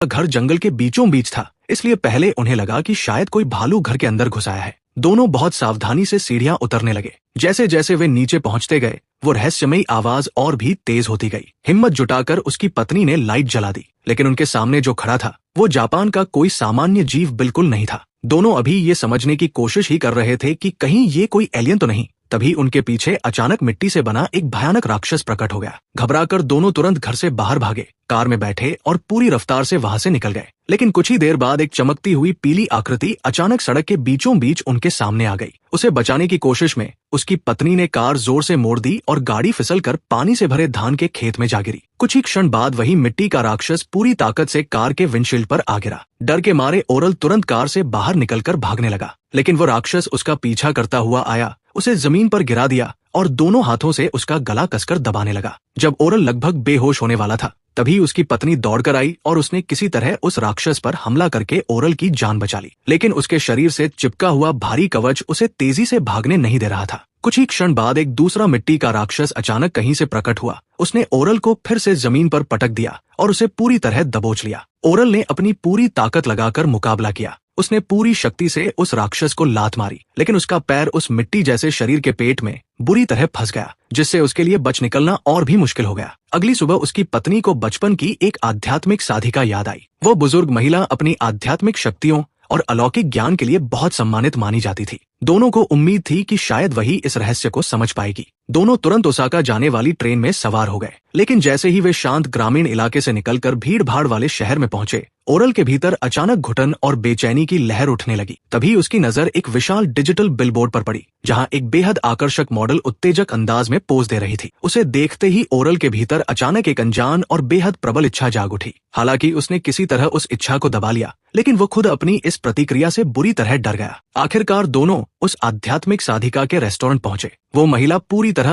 घर जंगल के बीचों बीच था, इसलिए पहले उन्हें लगा कि शायद कोई भालू घर के अंदर घुस आया है। दोनों बहुत सावधानी से सीढ़ियां उतरने लगे। जैसे जैसे वे नीचे पहुंचते गए, वो रहस्यमयी आवाज और भी तेज होती गई। हिम्मत जुटाकर उसकी पत्नी ने लाइट जला दी, लेकिन उनके सामने जो खड़ा था वो जापान का कोई सामान्य जीव बिल्कुल नहीं था। दोनों अभी ये समझने की कोशिश ही कर रहे थे कि कहीं ये कोई एलियन तो नहीं। तभी उनके पीछे अचानक मिट्टी से बना एक भयानक राक्षस प्रकट हो गया। घबराकर दोनों तुरंत घर से बाहर भागे, कार में बैठे और पूरी रफ्तार से वहां से निकल गए। लेकिन कुछ ही देर बाद एक चमकती हुई पीली आकृति अचानक सड़क के बीचों बीच उनके सामने आ गई। उसे बचाने की कोशिश में उसकी पत्नी ने कार जोर से मोड़ दी और गाड़ी फिसलकर पानी से भरे धान के खेत में जा गिरी। कुछ ही क्षण बाद वही मिट्टी का राक्षस पूरी ताकत से कार के विंडशील्ड पर आ गिरा। डर के मारे ओरल तुरंत कार से बाहर निकलकर भागने लगा, लेकिन वो राक्षस उसका पीछा करता हुआ आया, उसे जमीन पर गिरा दिया और दोनों हाथों से उसका गला कसकर दबाने लगा। जब ओरल लगभग बेहोश होने वाला था, तभी उसकी पत्नी दौड़कर आई और उसने किसी तरह उस राक्षस पर हमला करके ओरल की जान बचा ली। लेकिन उसके शरीर से चिपका हुआ भारी कवच उसे तेजी से भागने नहीं दे रहा था। कुछ ही क्षण बाद एक दूसरा मिट्टी का राक्षस अचानक कहीं से प्रकट हुआ। उसने ओरल को फिर से जमीन पर पटक दिया और उसे पूरी तरह दबोच लिया। ओरल ने अपनी पूरी ताकत लगाकर मुकाबला किया। उसने पूरी शक्ति से उस राक्षस को लात मारी, लेकिन उसका पैर उस मिट्टी जैसे शरीर के पेट में बुरी तरह फंस गया, जिससे उसके लिए बच निकलना और भी मुश्किल हो गया। अगली सुबह उसकी पत्नी को बचपन की एक आध्यात्मिक साधिका याद आई। वो बुजुर्ग महिला अपनी आध्यात्मिक शक्तियों और अलौकिक ज्ञान के लिए बहुत सम्मानित मानी जाती थी। दोनों को उम्मीद थी कि शायद वही इस रहस्य को समझ पाएगी। दोनों तुरंत ओसाका जाने वाली ट्रेन में सवार हो गए, लेकिन जैसे ही वे शांत ग्रामीण इलाके से निकलकर भीड़ भाड़ वाले शहर में पहुंचे, ओरल के भीतर अचानक घुटन और बेचैनी की लहर उठने लगी। तभी उसकी नजर एक विशाल डिजिटल बिलबोर्ड पर पड़ी, जहां एक बेहद आकर्षक मॉडल उत्तेजक अंदाज में पोज दे रही थी। उसे देखते ही ओरल के भीतर अचानक एक अनजान और बेहद प्रबल इच्छा जाग उठी। हालांकि उसने किसी तरह उस इच्छा को दबा लिया, लेकिन वो खुद अपनी इस प्रतिक्रिया से बुरी तरह डर गया। आखिरकार दोनों उस आध्यात्मिक साधिका के रेस्टोरेंट पहुंचे। वो महिला पूरी तरह